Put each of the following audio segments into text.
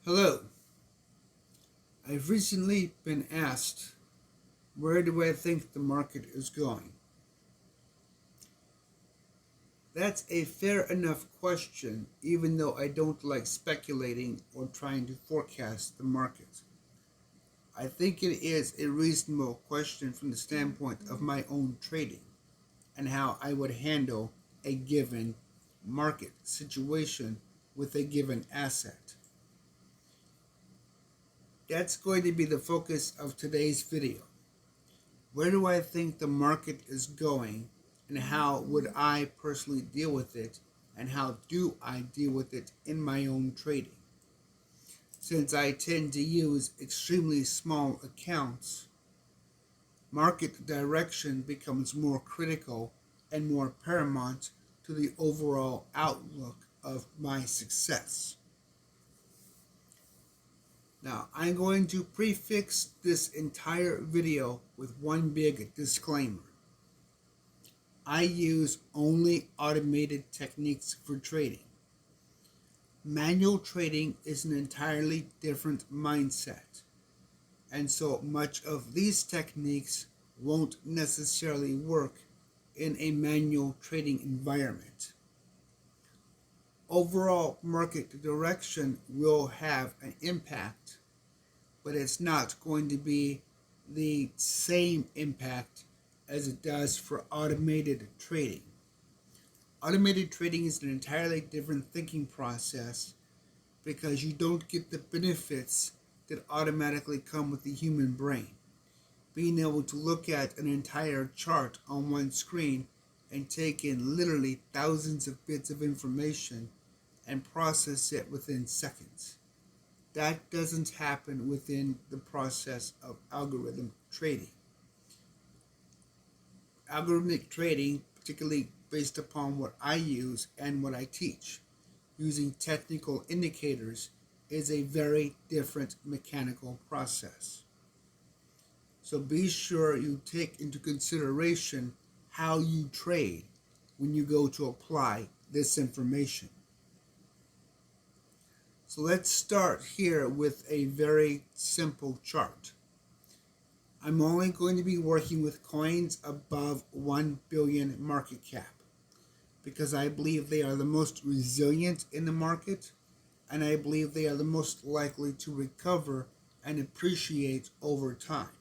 Hello. I've recently been asked, where do I think the market is going? That's a fair enough question, even though I don't like speculating or trying to forecast the market. I think it is a reasonable question from the standpoint of my own trading and how I would handle a given market situation with a given asset. That's going to be the focus of today's video. Where do I think the market is going, and how would I personally deal with it, and how do I deal with it in my own trading? Since I tend to use extremely small accounts, market direction becomes more critical and more paramount to the overall outlook of my success. Now, I'm going to prefix this entire video with one big disclaimer. I use only automated techniques for trading. Manual trading is an entirely different mindset, and so much of these techniques won't necessarily work in a manual trading environment. Overall market direction will have an impact, but it's not going to be the same impact as it does for automated trading. Automated trading is an entirely different thinking process because you don't get the benefits that automatically come with the human brain. Being able to look at an entire chart on one screen and take in literally thousands of bits of information and process it within seconds. That doesn't happen within the process of algorithm trading. Algorithmic trading, particularly based upon what I use and what I teach, using technical indicators, is a very different mechanical process. So be sure you take into consideration how you trade when you go to apply this information. So let's start here with a very simple chart. I'm only going to be working with coins above 1 billion market cap because I believe they are the most resilient in the market, and I believe they are the most likely to recover and appreciate over time.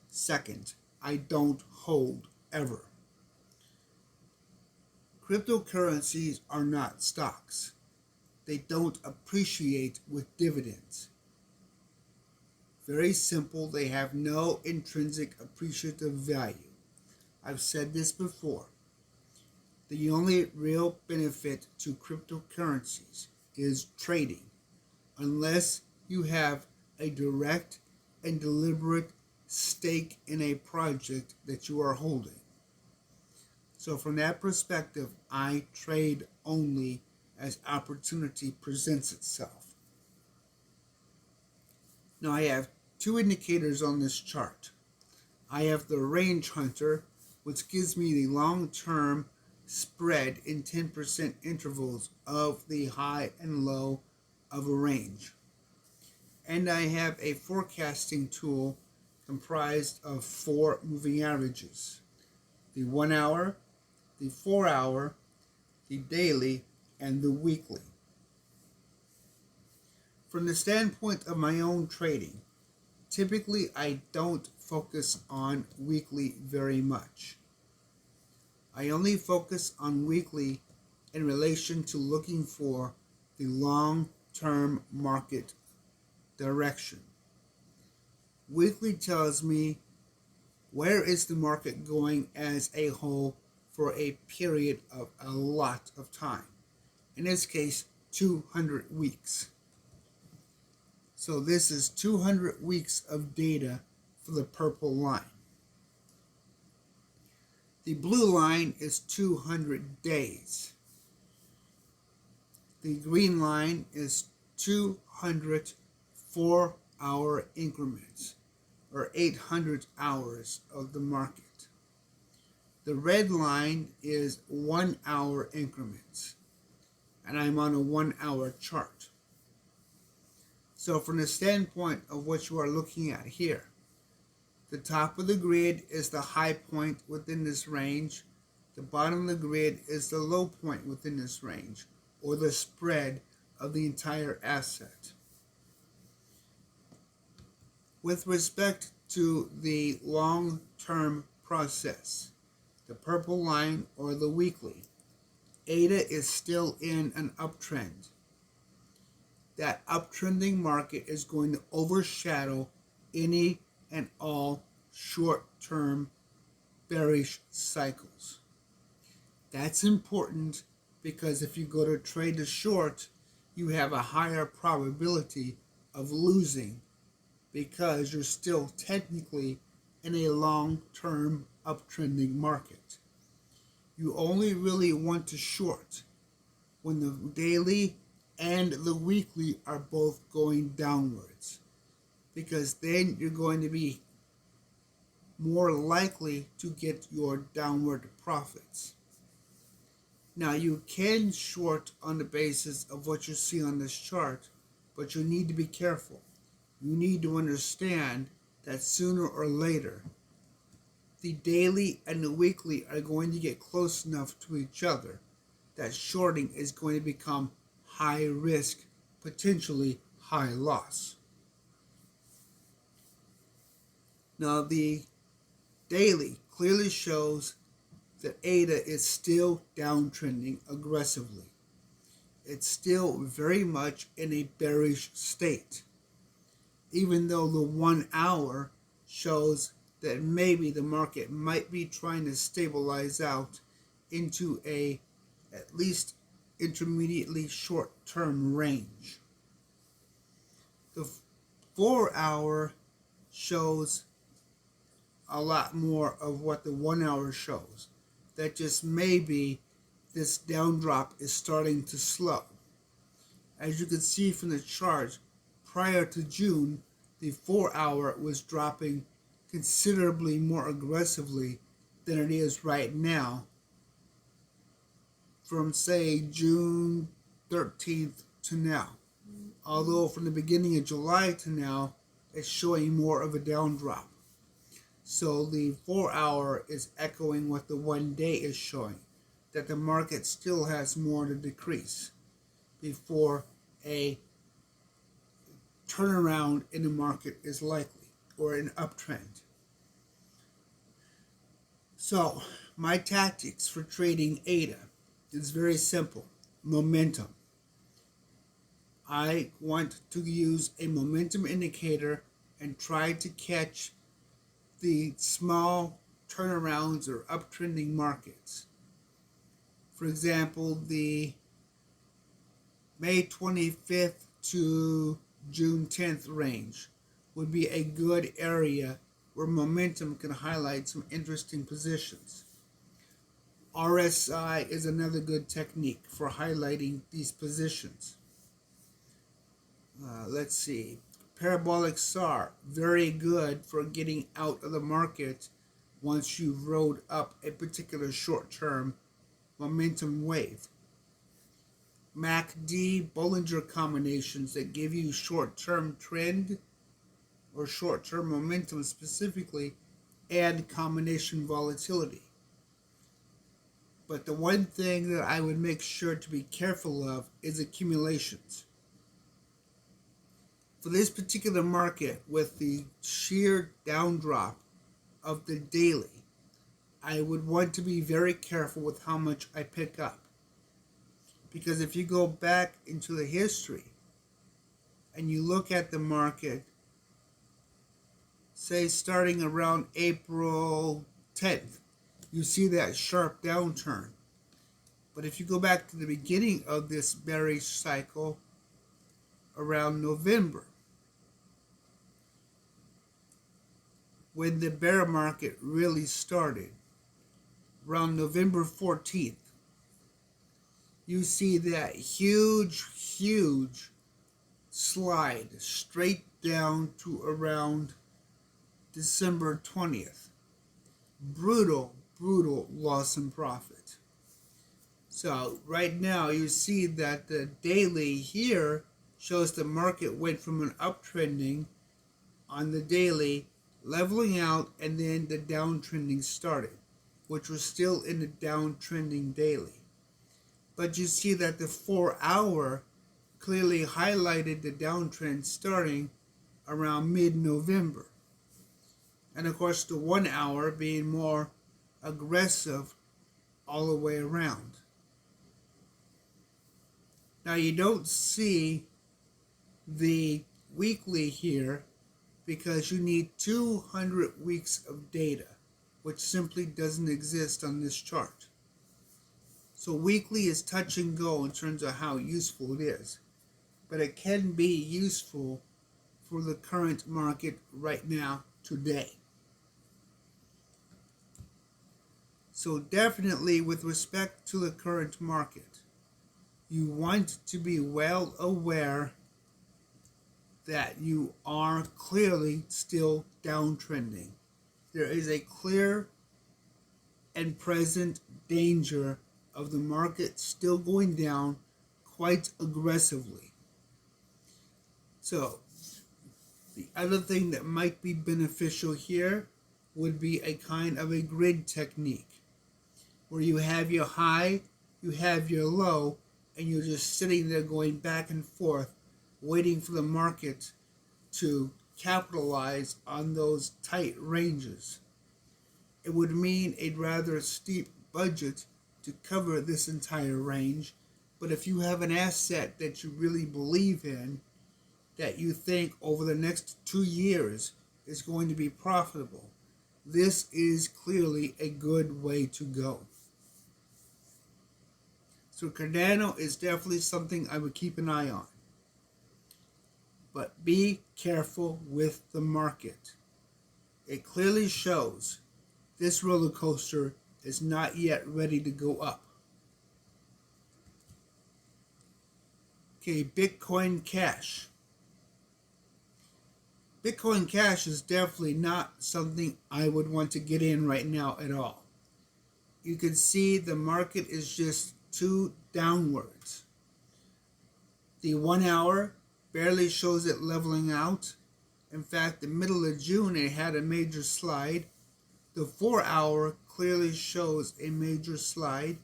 Second, I don't hold ever. Cryptocurrencies are not stocks. They don't appreciate with dividends. Very simple, they have no intrinsic appreciative value. I've said this before. The only real benefit to cryptocurrencies is trading, unless you have a direct and deliberate stake in a project that you are holding. So from that perspective, I trade only as opportunity presents itself. Now I have two indicators on this chart. I have the range hunter, which gives me the long-term spread in 10% intervals of the high and low of a range. And I have a forecasting tool comprised of 4 moving averages: the 1 hour, the 4 hour, the daily, and the weekly. From the standpoint of my own trading, typically I don't focus on weekly very much. I only focus on weekly in relation to looking for the long-term market direction. Weekly tells me where is the market going as a whole for a period of a lot of time. In this case, 200 weeks. So this is 200 weeks of data for the purple line. The blue line is 200 days. The green line is 200 4-hour increments, or 800 hours of the market. The red line is 1 hour increments, and I'm on a 1 hour chart. So from the standpoint of what you are looking at here, the top of the grid is the high point within this range. The bottom of the grid is the low point within this range, or the spread of the entire asset. With respect to the long-term process, the purple line or the weekly, ADA is still in an uptrend. That uptrending market is going to overshadow any and all short-term bearish cycles. That's important because if you go to trade the short, you have a higher probability of losing because you're still technically in a long-term uptrending market. You only really want to short when the daily and the weekly are both going downwards, because then you're going to be more likely to get your downward profits. Now you can short on the basis of what you see on this chart, but you need to be careful. You need to understand that sooner or later, the daily and the weekly are going to get close enough to each other that shorting is going to become high risk, potentially high loss. Now the daily clearly shows that ADA is still downtrending aggressively. It's still very much in a bearish state, even though the 1 hour shows that maybe the market might be trying to stabilize out into a at least intermediately short-term range. The 4 hour shows a lot more of what the 1 hour shows. That just maybe this down drop is starting to slow. As you can see from the chart, prior to June, the 4 hour was dropping considerably more aggressively than it is right now, from say June 13th to now. Although from the beginning of July to now, it's showing more of a down drop. So the 4 hour is echoing what the 1 day is showing, that the market still has more to decrease before a turnaround in the market is likely, or an uptrend. So my tactics for trading ADA is very simple. Momentum. I want to use a momentum indicator and try to catch the small turnarounds or uptrending markets. For example, the May 25th to June 10th range would be a good area where momentum can highlight some interesting positions. RSI is another good technique for highlighting these positions. Let's see. Parabolic SAR, very good for getting out of the market once you've rode up a particular short-term momentum wave. MACD, Bollinger combinations that give you short-term trend or short-term momentum specifically, and combination volatility. But the one thing that I would make sure to be careful of is accumulations. For this particular market, with the sheer down drop of the daily, I would want to be very careful with how much I pick up. Because if you go back into the history and you look at the market, say starting around April 10th, you see that sharp downturn. But if you go back to the beginning of this bearish cycle around November, when the bear market really started, around November 14th, you see that huge slide straight down to around December 20th. Brutal loss in profit. So right now you see that the daily here shows the market went from an uptrending on the daily, leveling out, and then the downtrending started, which was still in the downtrending daily. But you see that the 4-hour clearly highlighted the downtrend starting around mid-November. And of course the 1-hour being more aggressive all the way around. Now you don't see the weekly here because you need 200 weeks of data, which simply doesn't exist on this chart. So weekly is touch and go in terms of how useful it is, but it can be useful for the current market right now, today. So definitely with respect to the current market, you want to be well aware that you are clearly still downtrending. There is a clear and present danger of the market still going down quite aggressively. So the other thing that might be beneficial here would be a kind of a grid technique where you have your high, you have your low, and you're just sitting there going back and forth waiting for the market to capitalize on those tight ranges. It would mean a rather steep budget to cover this entire range, but if you have an asset that you really believe in, that you think over the next 2 years is going to be profitable, this is clearly a good way to go. So Cardano is definitely something I would keep an eye on. But be careful with the market. It clearly shows this roller coaster is not yet ready to go up. Okay, Bitcoin Cash. Bitcoin Cash is definitely not something I would want to get in right now at all. You can see the market is just too downwards. The 1 hour barely shows it leveling out. In fact, the middle of June it had a major slide. The 4 hour clearly shows a major slide,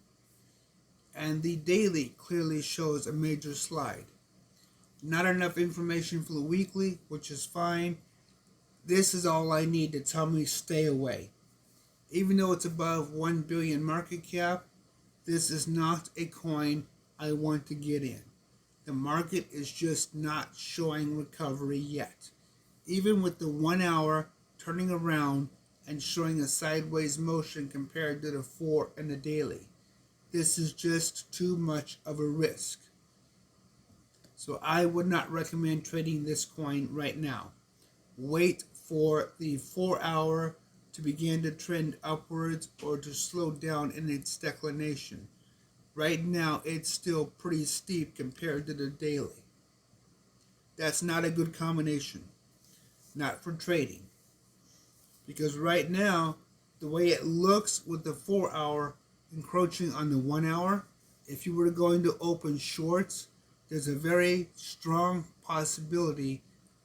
and the daily clearly shows a major slide. Not enough information for the weekly, which is fine. This is all I need to tell me stay away. Even though it's above 1 billion market cap, this is not a coin I want to get in. The market is just not showing recovery yet. Even with the 1 hour turning around and showing a sideways motion compared to the 4 and the daily, this is just too much of a risk. So I would not recommend trading this coin right now. Wait for the 4 hour to begin to trend upwards or to slow down in its declination. Right now, it's still pretty steep compared to the daily. That's not a good combination. Not for trading. Because right now, the way it looks with the 4 hour encroaching on the 1 hour, if you were going to open shorts, there's a very strong possibility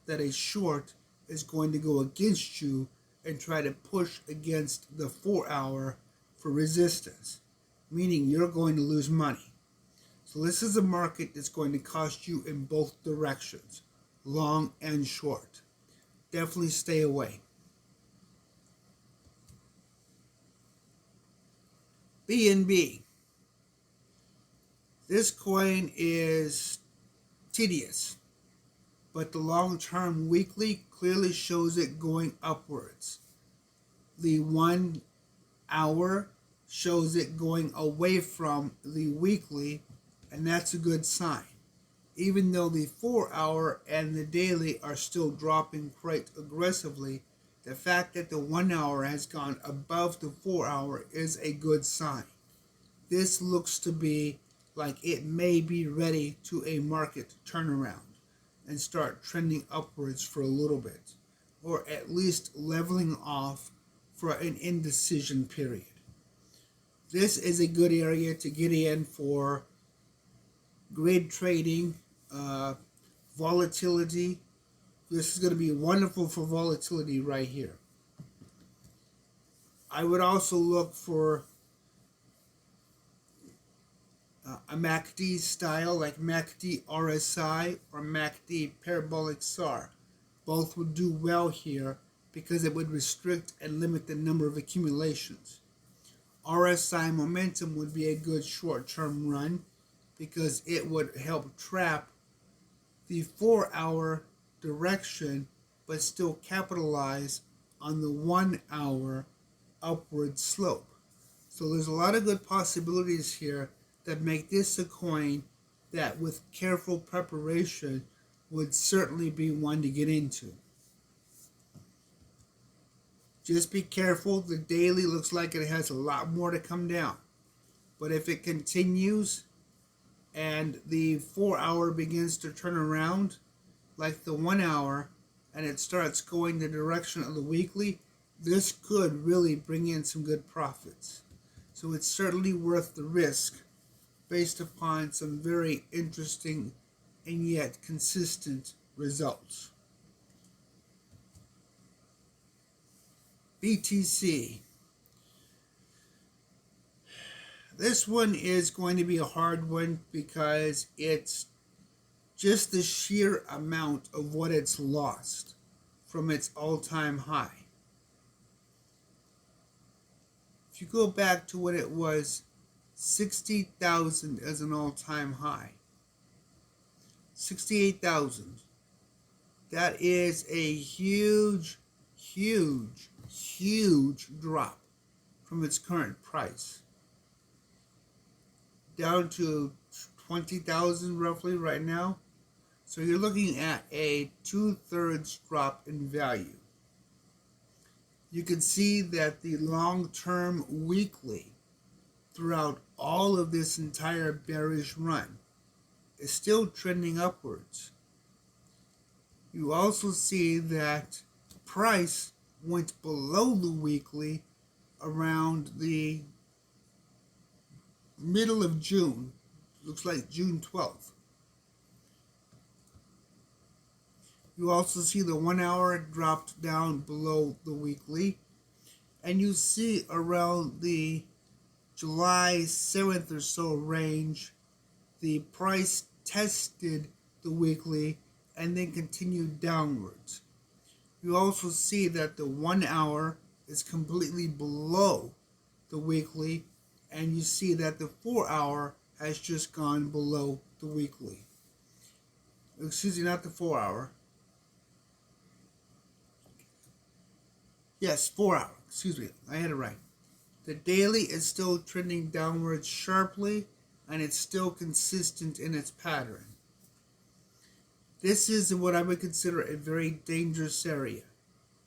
that a short is going to go against you and try to push against the 4 hour for resistance, meaning you're going to lose money. So this is a market that's going to cost you in both directions, long and short. Definitely stay away. BNB. This coin is tedious, but the long-term weekly clearly shows it going upwards. The 1 hour shows it going away from the weekly, and that's a good sign. Even though the 4 hour and the daily are still dropping quite aggressively, the fact that the 1 hour has gone above the 4 hour is a good sign. This looks to be like it may be ready to a market turnaround and start trending upwards for a little bit, or at least leveling off for an indecision period. This is a good area to get in for grid trading, Volatility. This is going to be wonderful for volatility right here. I would also look for a MACD style like MACD RSI or MACD Parabolic SAR. Both would do well here because it would restrict and limit the number of accumulations. RSI momentum would be a good short-term run because it would help trap the 4-hour direction but still capitalize on the 1-hour upward slope. So there's a lot of good possibilities here that make this a coin that with careful preparation would certainly be one to get into. Just be careful. The daily looks like it has a lot more to come down. But if it continues and the 4-hour begins to turn around like the 1-hour and it starts going the direction of the weekly, this could really bring in some good profits. So it's certainly worth the risk based upon some very interesting and yet consistent results. BTC. This one is going to be a hard one because it's just the sheer amount of what it's lost from its all-time high. If you go back to what it was, 60,000 as an all-time high, 68,000. That is a huge drop from its current price. Down to 20,000 roughly right now. So you're looking at a 2/3 drop in value. You can see that the long-term weekly throughout all of this entire bearish run is still trending upwards. You also see that price went below the weekly around the middle of June. Looks like June 12th. You also see the 1-hour dropped down below the weekly. And you see around the July 7th or so range, the price tested the weekly and then continued downwards. You also see that the 1-hour is completely below the weekly, and you see that the 4-hour has just gone below the weekly. Excuse me, not the 4-hour. Yes, 4-hour. Excuse me, I had it right. The daily is still trending downwards sharply, and it's still consistent in its pattern. This is what I would consider a very dangerous area.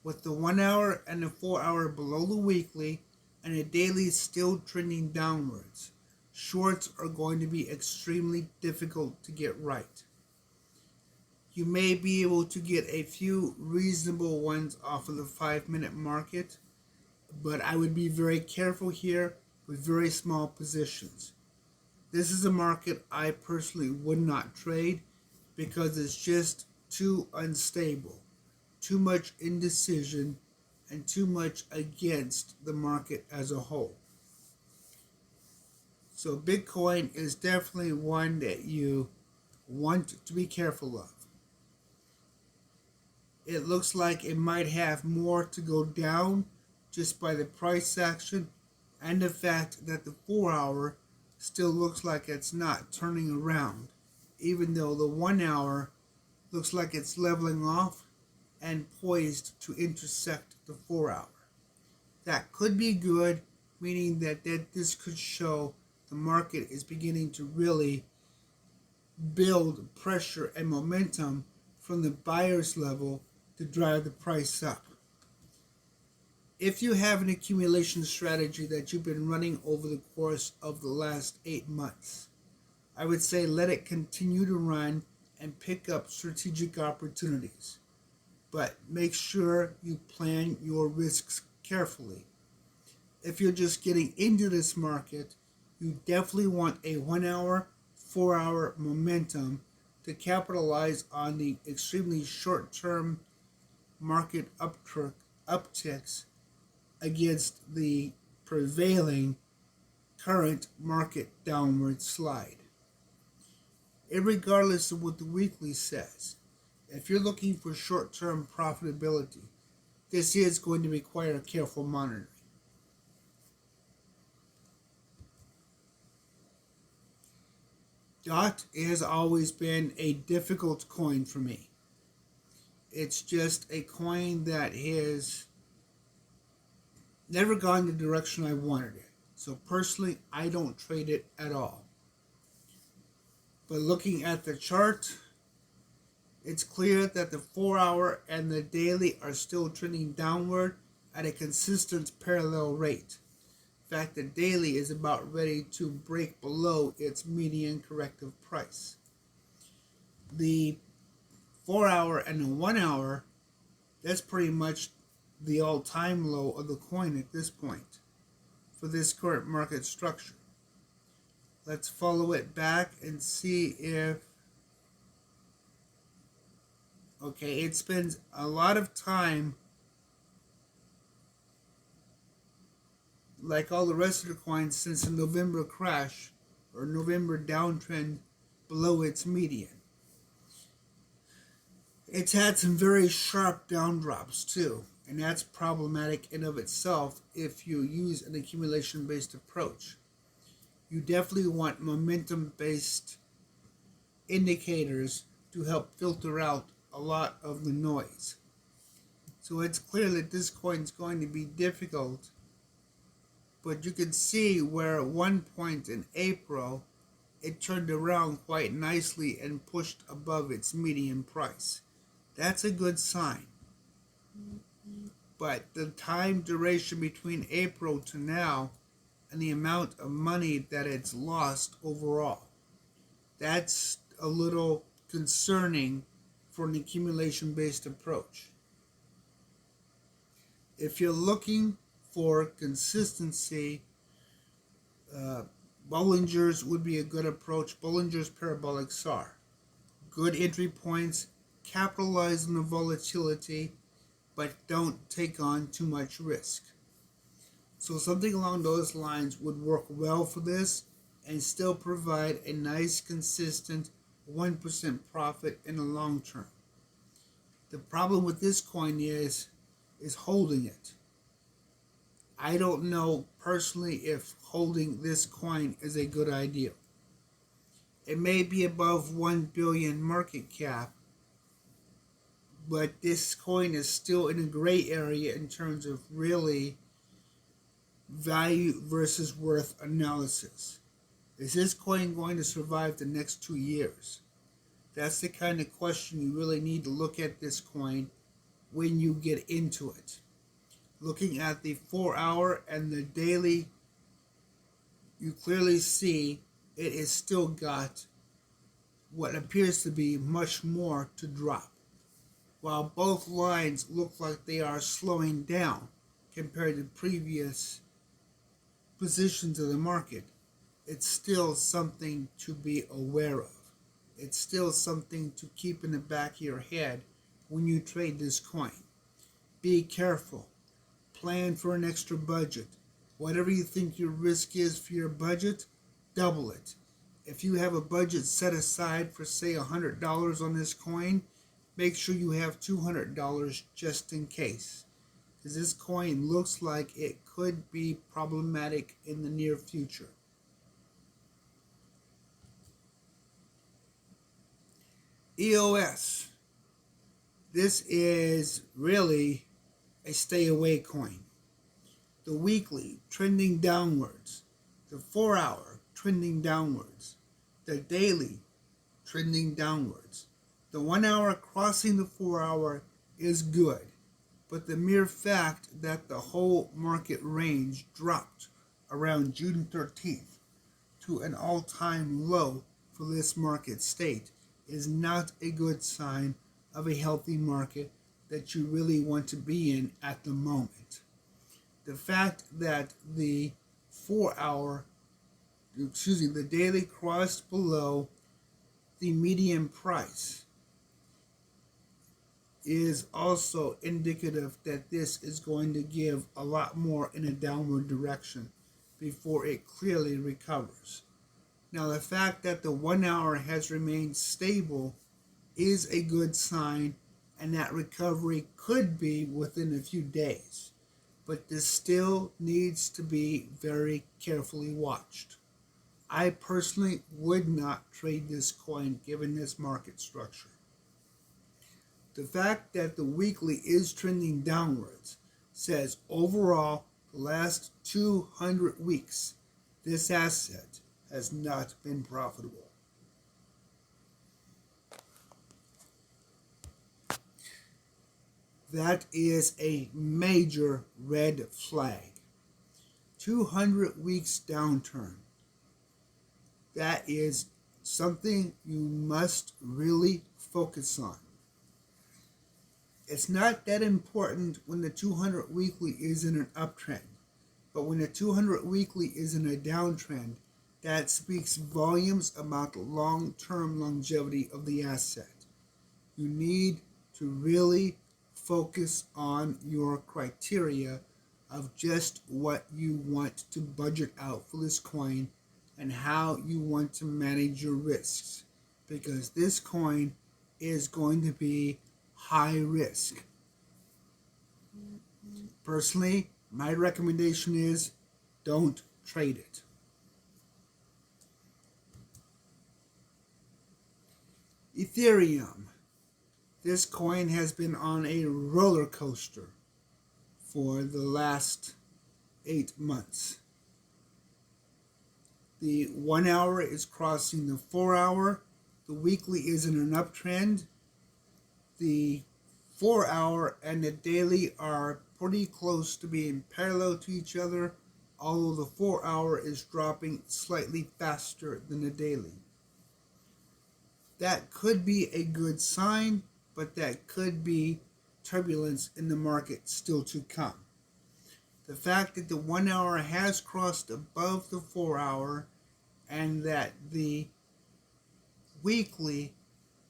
With the 1-hour and the 4-hour below the weekly, and the daily still trending downwards, shorts are going to be extremely difficult to get right. You may be able to get a few reasonable ones off of the 5-minute market, but I would be very careful here with very small positions. This is a market I personally would not trade because it's just too unstable, too much indecision, and too much against the market as a whole. So Bitcoin is definitely one that you want to be careful of. It looks like it might have more to go down just by the price action and the fact that the 4-hour still looks like it's not turning around, even though the 1-hour looks like it's leveling off and poised to intersect the 4-hour. That could be good, meaning that this could show the market is beginning to really build pressure and momentum from the buyer's level to drive the price up. If you have an accumulation strategy that you've been running over the course of the last 8 months, I would say let it continue to run and pick up strategic opportunities. But make sure you plan your risks carefully. If you're just getting into this market, you definitely want a 1-hour, 4-hour momentum to capitalize on the extremely short-term market upticks against the prevailing current market downward slide. Irregardless of what the weekly says, if you're looking for short-term profitability, this is going to require careful monitoring. DOT has always been a difficult coin for me. It's just a coin that has never gone the direction I wanted it. So personally, I don't trade it at all. But looking at the chart, it's clear that the 4-hour and the daily are still trending downward at a consistent parallel rate. In fact, the daily is about ready to break below its median corrective price. The 4-hour and the 1-hour, that's pretty much the all-time low of the coin at this point for this current market structure. Let's follow it back and see if... Okay, it spends a lot of time, like all the rest of the coins, since the November crash or November downtrend below its median. It's had some very sharp down drops too, and that's problematic in of itself if you use an accumulation-based approach. You definitely want momentum-based indicators to help filter out a lot of the noise. So it's clear that this coin is going to be difficult, but you can see where at one point in April it turned around quite nicely and pushed above its median price. That's a good sign. But the time duration between April to now and the amount of money that it's lost overall, that's a little concerning for an accumulation-based approach. If you're looking for consistency, Bollinger's would be a good approach. Bollinger's parabolic SAR. Good entry points, capitalize on the volatility, but don't take on too much risk. So something along those lines would work well for this and still provide a nice, consistent 1% profit in the long term. The problem with this coin is holding it. I don't know personally if holding this coin is a good idea. It may be above 1 billion market cap, but this coin is still in a gray area in terms of really value versus worth analysis. Is this coin going to survive the next 2 years? That's the kind of question you really need to look at this coin when you get into it. Looking at the 4-hour and the daily, you clearly see it has still got what appears to be much more to drop. While both lines look like they are slowing down compared to previous positions of the market, it's still something to be aware of. It's still something to keep in the back of your head when you trade this coin. Be careful. Plan for an extra budget. Whatever you think your risk is for your budget, double it. If you have a budget set aside for, say, $100 on this coin, make sure you have $200 just in case, because this coin looks like it could be problematic in the near future. EOS. This is really a stay away coin. The weekly trending downwards, the 4-hour trending downwards, the daily trending downwards. The 1-hour crossing the 4-hour is good, but the mere fact that the whole market range dropped around June 13th to an all-time low for this market state is not a good sign of a healthy market that you really want to be in at the moment. The fact that the the daily crossed below the median price is also indicative that this is going to give a lot more in a downward direction before it clearly recovers. Now, the fact that the 1 hour has remained stable is a good sign, and that recovery could be within a few days. But this still needs to be very carefully watched. I personally would not trade this coin given this market structure. The fact that the weekly is trending downwards says overall, the last 200 weeks, this asset has not been profitable. That is a major red flag. 200 weeks downturn. That is something you must really focus on. It's not that important when the 200 weekly is in an uptrend, but when the 200 weekly is in a downtrend, that speaks volumes about the long-term longevity of the asset. You need to really focus on your criteria of just what you want to budget out for this coin and how you want to manage your risks, because this coin is going to be high risk. Personally, my recommendation is don't trade it. Ethereum. This coin has been on a roller coaster for the last 8 months. The 1 hour is crossing the 4 hour. The weekly is in an uptrend. The 4 hour and the daily are pretty close to being parallel to each other, although the 4 hour is dropping slightly faster than the daily. That could be a good sign, but that could be turbulence in the market still to come. The fact that the 1 hour has crossed above the 4 hour and that the weekly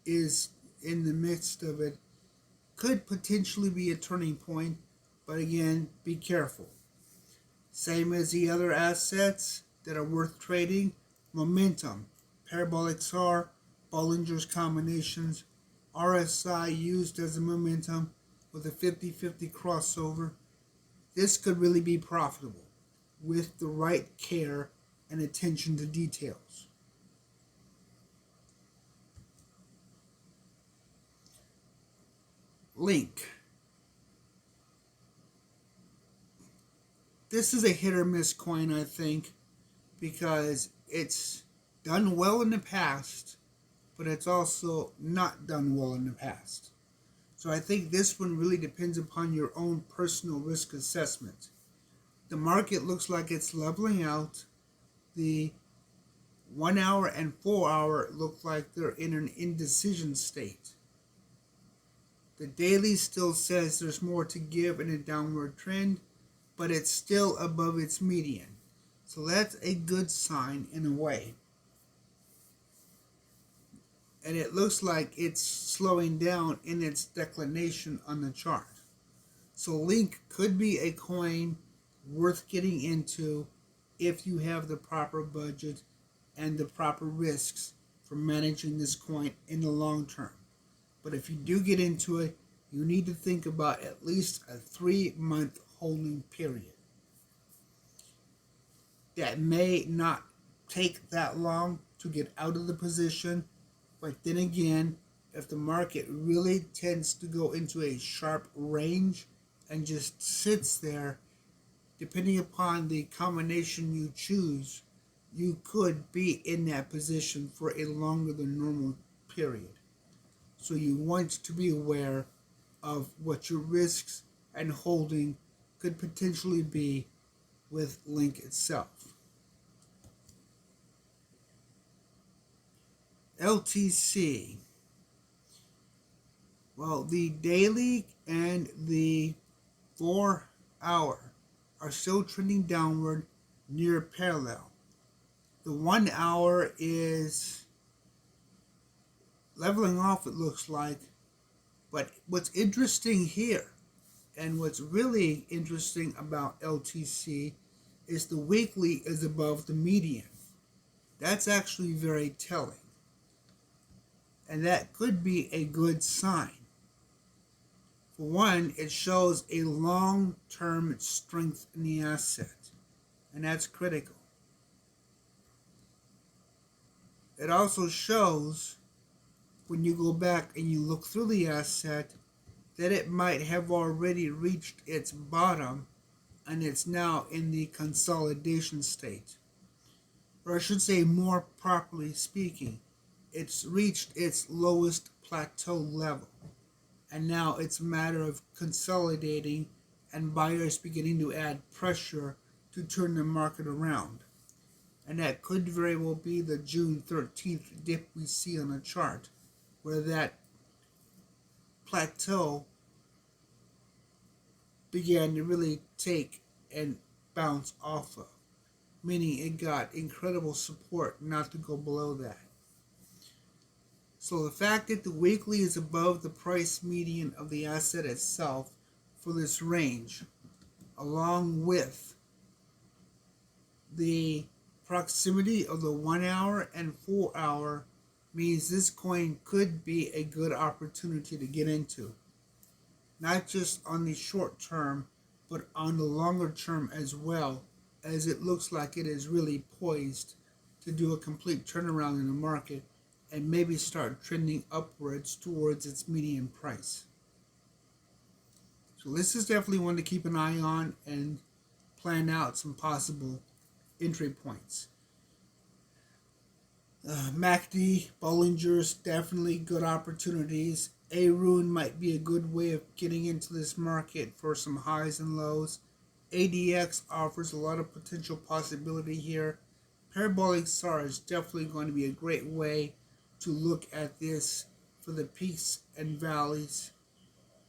is in the midst of it could potentially be a turning point, but again, be careful. Same as the other assets that are worth trading: momentum, parabolic SAR, Bollinger's combinations, RSI used as a momentum with a 50-50 crossover. This could really be profitable with the right care and attention to details. Link. This is a hit or miss coin, I think, because it's done well in the past, but it's also not done well in the past. So I think this one really depends upon your own personal risk assessment. The market looks like it's leveling out. The 1 hour and 4 hour look like they're in an indecision state. The daily still says there's more to give in a downward trend, but it's still above its median. So that's a good sign in a way. And it looks like it's slowing down in its declination on the chart. So Link could be a coin worth getting into if you have the proper budget and the proper risks for managing this coin in the long term. But if you do get into it, you need to think about at least a 3-month holding period. That may not take that long to get out of the position, but then again, if the market really tends to go into a sharp range and just sits there, depending upon the combination you choose, you could be in that position for a longer than normal period. So you want to be aware of what your risks and holding could potentially be with Link itself. LTC. Well, the daily and the 4 hour are still trending downward near parallel. The 1 hour is leveling off, it looks like. But what's interesting here, and what's really interesting about LTC, is the weekly is above the median. That's actually very telling. And that could be a good sign. For one, it shows a long-term strength in the asset, and that's critical. It also shows, when you go back and you look through the asset, that it might have already reached its bottom and it's now in the consolidation state. Or I should say, more properly speaking, it's reached its lowest plateau level. And now it's a matter of consolidating and buyers beginning to add pressure to turn the market around. And that could very well be the June 13th dip we see on the chart, where that plateau began to really take and bounce off of, meaning it got incredible support not to go below that. So the fact that the weekly is above the price median of the asset itself for this range, along with the proximity of the 1 hour and 4 hour, means this coin could be a good opportunity to get into. Not just on the short term, but on the longer term as well, as it looks like it is really poised to do a complete turnaround in the market and maybe start trending upwards towards its median price. So this is definitely one to keep an eye on and plan out some possible entry points. MACD, Bollinger's, definitely good opportunities. A-Rune might be a good way of getting into this market for some highs and lows. ADX offers a lot of potential possibility here. Parabolic SAR is definitely going to be a great way to look at this for the peaks and valleys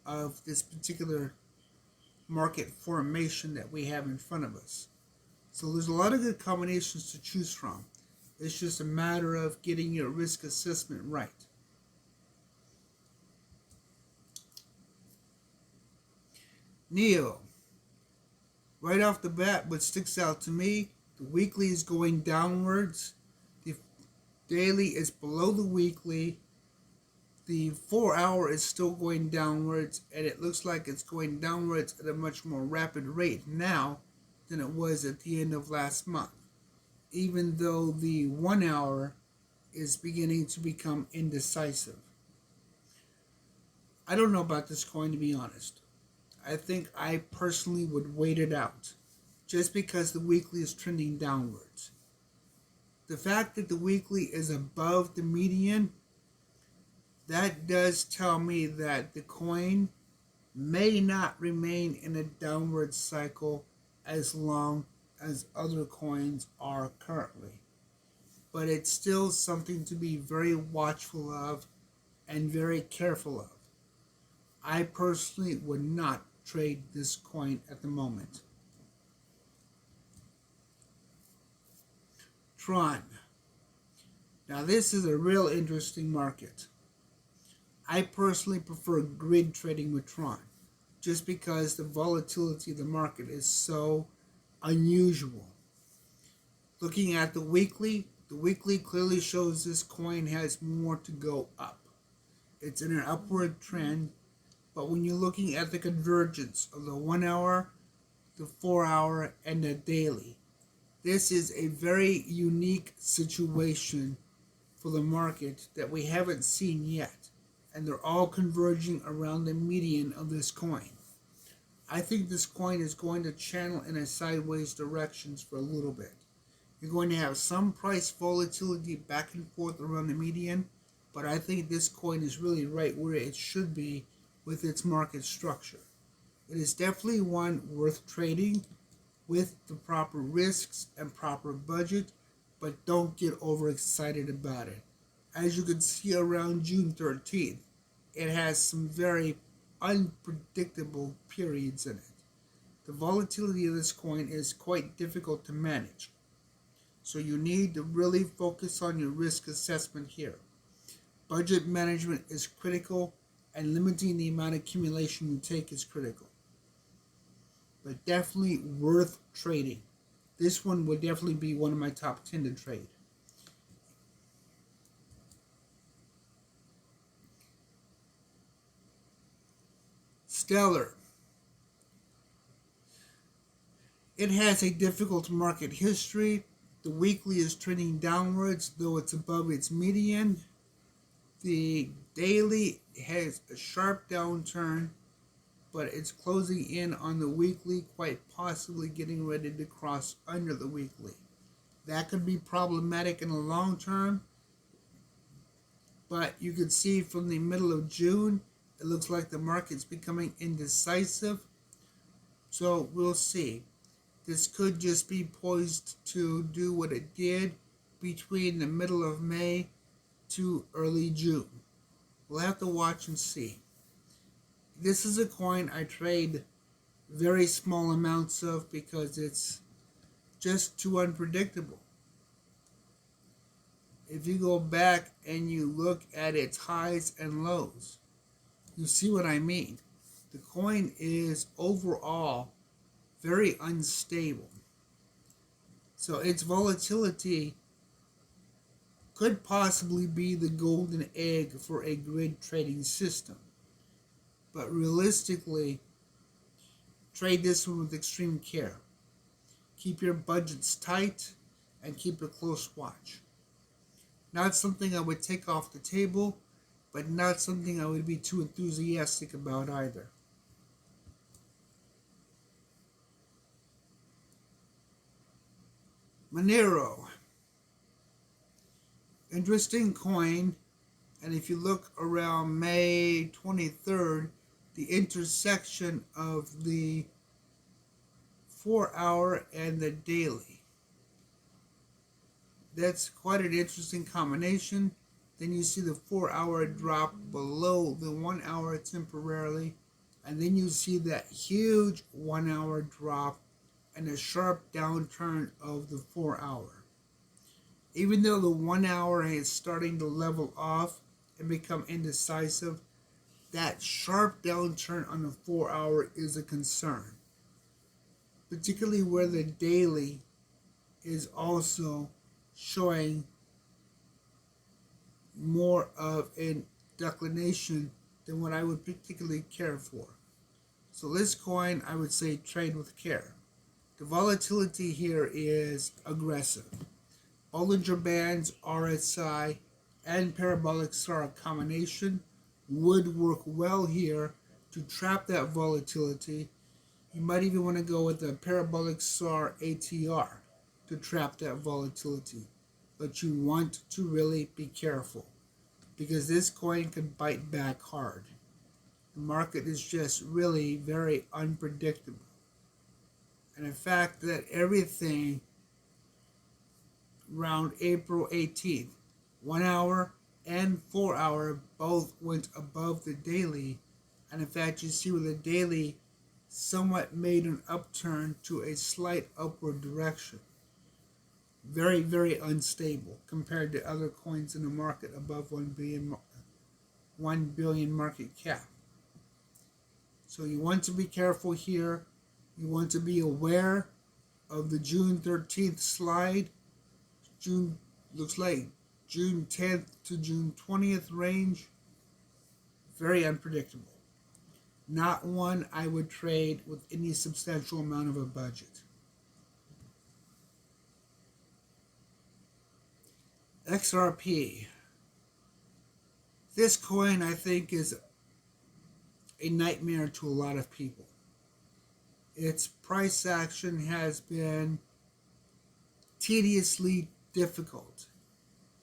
of this particular market formation that we have in front of us. So there's a lot of good combinations to choose from. It's just a matter of getting your risk assessment right. NEO. Right off the bat, what sticks out to me, the weekly is going downwards. The daily is below the weekly. The 4 hour is still going downwards, and it looks like it's going downwards at a much more rapid rate now than it was at the end of last month, even though the 1 hour is beginning to become indecisive. I don't know about this coin, to be honest. I think I personally would wait it out, just because the weekly is trending downwards. The fact that the weekly is above the median, that does tell me that the coin may not remain in a downward cycle as long as other coins are currently. But it's still something to be very watchful of and very careful of. I personally would not trade this coin at the moment. Tron. Now this is a real interesting market. I personally prefer grid trading with Tron, just because the volatility of the market is so unusual. Looking at the weekly clearly shows this coin has more to go up. It's in an upward trend, but when you're looking at the convergence of the 1 hour, the 4 hour, and the daily, this is a very unique situation for the market that we haven't seen yet, and they're all converging around the median of this coin. I think this coin is going to channel in a sideways directions for a little bit. You're going to have some price volatility back and forth around the median, but I think this coin is really right where it should be with its market structure. It is definitely one worth trading with the proper risks and proper budget, but don't get overexcited about it. As you can see around June 13th, it has some very unpredictable periods in it. The volatility of this coin is quite difficult to manage. So you need to really focus on your risk assessment here. Budget management is critical, and limiting the amount of accumulation you take is critical. But definitely worth trading. This one would definitely be one of my top 10 to trade. Stellar. It has a difficult market history. The weekly is trending downwards, though it's above its median. The daily has a sharp downturn, but it's closing in on the weekly, quite possibly getting ready to cross under the weekly. That could be problematic in the long term, but you can see from the middle of June, it looks like the market's becoming indecisive. So we'll see. This could just be poised to do what it did between the middle of May to early June. We'll have to watch and see. This is a coin I trade very small amounts of because it's just too unpredictable. If you go back and you look at its highs and lows, you see what I mean. The coin is overall very unstable. So its volatility could possibly be the golden egg for a grid trading system. But realistically, trade this one with extreme care. Keep your budgets tight and keep a close watch. Not something I would take off the table, but not something I would be too enthusiastic about either. Monero. Interesting coin, and if you look around May 23rd, the intersection of the 4-hour and the daily. That's quite an interesting combination. Then you see the 4-hour drop below the 1-hour temporarily, and then you see that huge 1-hour drop and a sharp downturn of the 4-hour. Even though the 1-hour is starting to level off and become indecisive, that sharp downturn on the 4-hour is a concern, particularly where the daily is also showing more of a declination than what I would particularly care for. So this coin, I would say trade with care. The volatility here is aggressive. Bollinger Bands, RSI, and Parabolic SAR combination would work well here to trap that volatility. You might even want to go with the Parabolic SAR ATR to trap that volatility. But you want to really be careful because this coin could bite back hard. The market is just really very unpredictable. And the fact that everything around April 18th, 1-hour and 4-hour both went above the daily. And in fact, you see where the daily somewhat made an upturn to a slight upward direction. Very, very unstable compared to other coins in the market above 1 billion market cap. So you want to be careful here. You want to be aware of the June 13th slide. Looks like June 10th to June 20th range. Very unpredictable. Not one I would trade with any substantial amount of a budget. XRP. This coin, I think, is a nightmare to a lot of people. Its price action has been tediously difficult.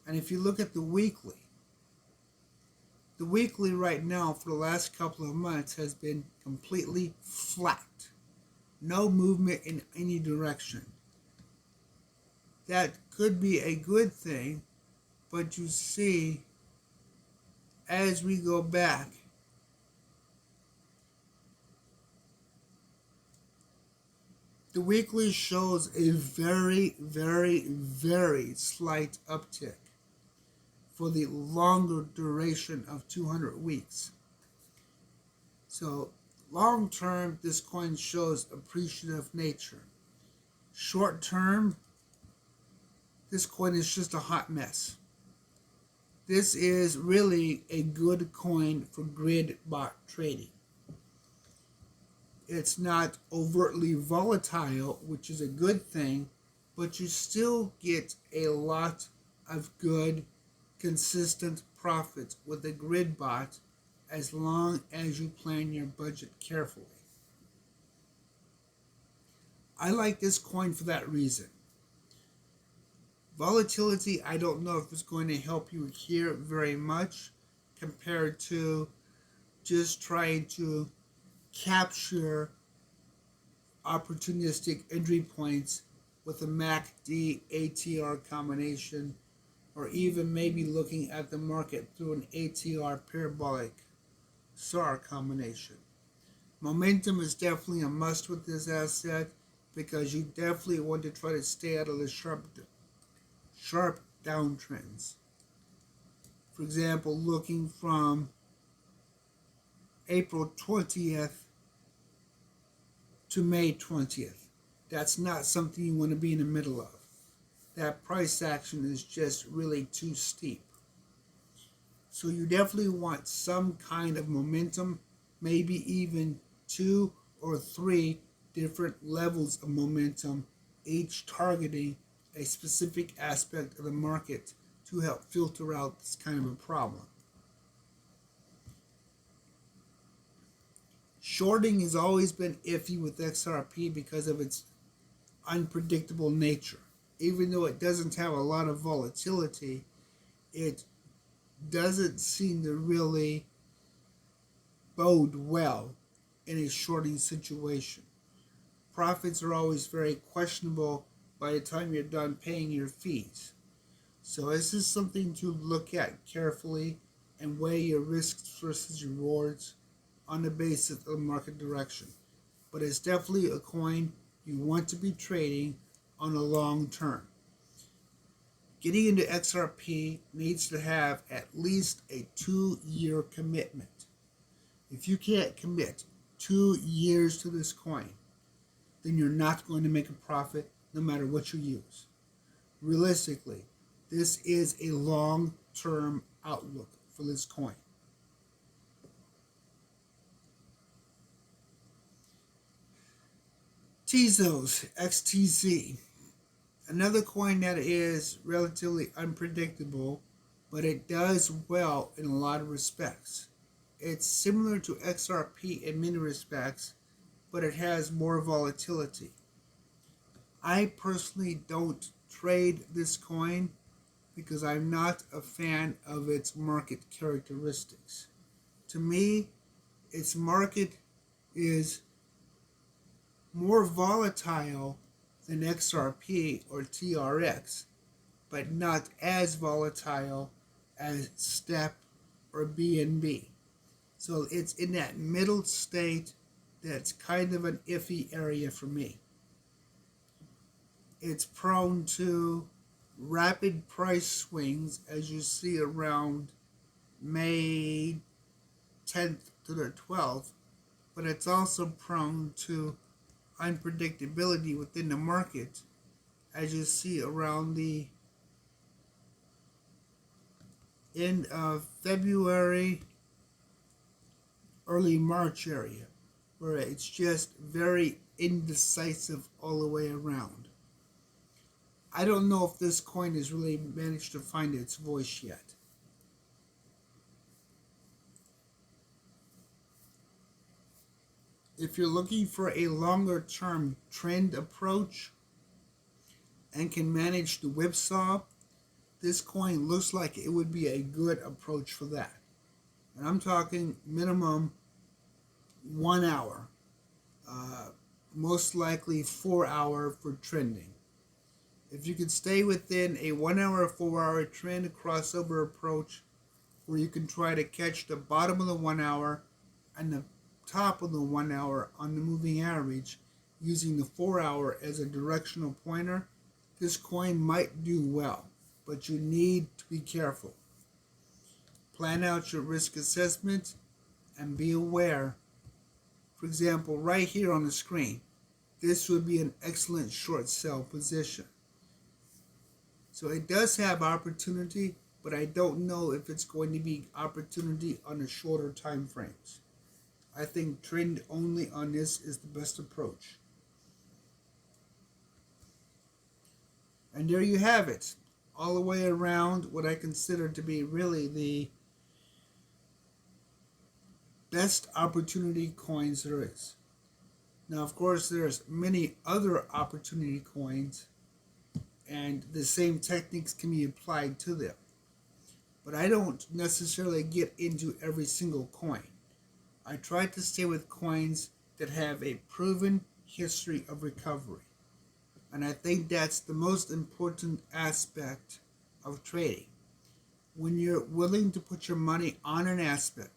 And if you look at the weekly right now for the last couple of months has been completely flat. No movement in any direction. That could be a good thing, but you see, as we go back, the weekly shows a very, very, very slight uptick. for the longer duration of 200 weeks. So long term, this coin shows appreciative nature. Short term, this coin is just a hot mess. This is really a good coin for grid bot trading. It's not overtly volatile, which is a good thing, but you still get a lot of good, consistent profits with a grid bot as long as you plan your budget carefully. I like this coin for that reason. Volatility, I don't know if it's going to help you here very much compared to just trying to capture opportunistic entry points with a MACD ATR combination, or even maybe looking at the market through an ATR parabolic SAR combination. Momentum is definitely a must with this asset because you definitely want to try to stay out of the sharp downtrends. For example, looking from April 20th to May 20th. That's not something you want to be in the middle of. That price action is just really too steep. So you definitely want some kind of momentum, maybe even 2 or 3 different levels of momentum, each targeting a specific aspect of the market to help filter out this kind of a problem. Shorting has always been iffy with XRP because of its unpredictable nature. Even though it doesn't have a lot of volatility, it doesn't seem to really bode well in a shorting situation. Profits are always very questionable by the time you're done paying your fees. So this is something to look at carefully and weigh your risks versus rewards on the basis of market direction. But it's definitely a coin you want to be trading on a long term. Getting into XRP needs to have at least a 2-year commitment. If you can't commit 2 years to this coin, then you're not going to make a profit no matter what you use. Realistically, this is a long-term outlook for this coin. Tesos Xtz, another coin that is relatively unpredictable, but it does well in a lot of respects. It's similar to XRP in many respects, but it has more volatility. I personally don't trade this coin because I'm not a fan of its market characteristics. To me, its market is more volatile than XRP or TRX, but not as volatile as STEP or BNB. So it's in that middle state that's kind of an iffy area for me. It's prone to rapid price swings, as you see around May 10th to the 12th, but it's also prone to unpredictability within the market, as you see around the end of February, early March area, where it's just very indecisive all the way around. I don't know if this coin has really managed to find its voice yet. If you're looking for a longer term trend approach and can manage the whipsaw, this coin looks like it would be a good approach for that. And I'm talking minimum 1 hour, most likely 4 hour for trending. If you can stay within a 1 hour, 4 hour trend crossover approach where you can try to catch the bottom of the 1 hour and the top of the 1 hour on the moving average using the 4 hour as a directional pointer, this coin might do well, but you need to be careful. Plan out your risk assessment and be aware. For example, right here on the screen, this would be an excellent short sell position. So it does have opportunity, but I don't know if it's going to be opportunity on the shorter time frames. I think trend only on this is the best approach. And there you have it, all the way around what I consider to be really the best opportunity coins there is. Now, of course, there's many other opportunity coins, and the same techniques can be applied to them. But I don't necessarily get into every single coin. I try to stay with coins that have a proven history of recovery. And I think that's the most important aspect of trading. When you're willing to put your money on an asset,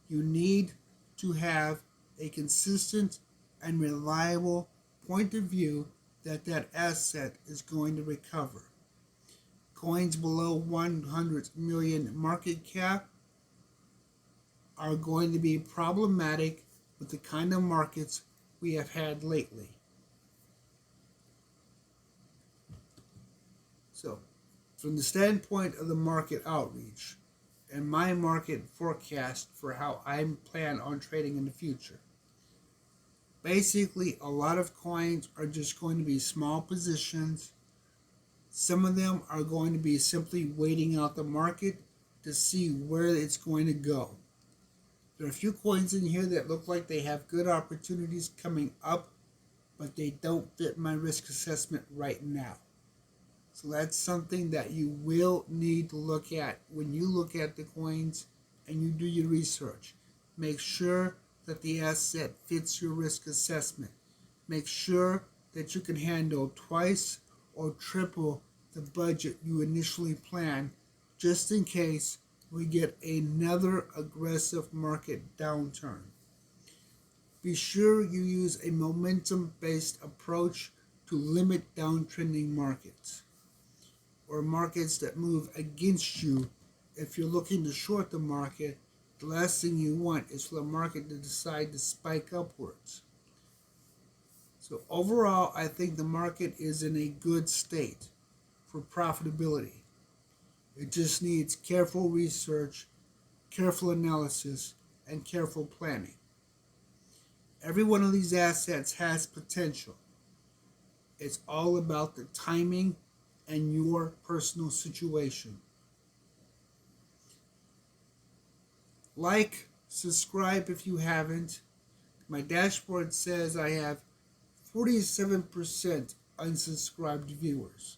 you need to have a consistent and reliable point of view that that asset is going to recover. Coins below 100 million market cap are going to be problematic with the kind of markets we have had lately. So, from the standpoint of the market outreach and my market forecast for how I plan on trading in the future, basically a lot of coins are just going to be small positions. Some of them are going to be simply waiting out the market to see where it's going to go. There are a few coins in here that look like they have good opportunities coming up, but they don't fit my risk assessment right now. So that's something that you will need to look at when you look at the coins and you do your research. Make sure that the asset fits your risk assessment. Make sure that you can handle twice or triple the budget you initially planned, just in case we get another aggressive market downturn. Be sure you use a momentum-based approach to limit downtrending markets, or markets that move against you. If you're looking to short the market, the last thing you want is for the market to decide to spike upwards. So overall, I think the market is in a good state for profitability. It just needs careful research, careful analysis, and careful planning. Every one of these assets has potential. It's all about the timing and your personal situation. Like, subscribe if you haven't. My dashboard says I have 47% unsubscribed viewers.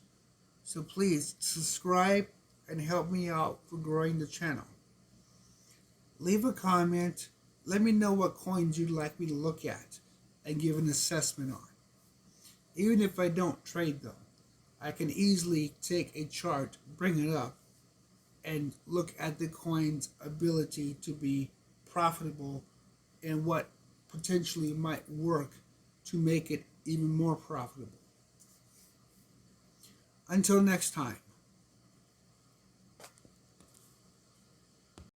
So please subscribe and help me out for growing the channel. Leave a comment. Let me know what coins you'd like me to look at and give an assessment on. Even if I don't trade them, I can easily take a chart, bring it up, and look at the coin's ability to be profitable and what potentially might work to make it even more profitable. Until next time.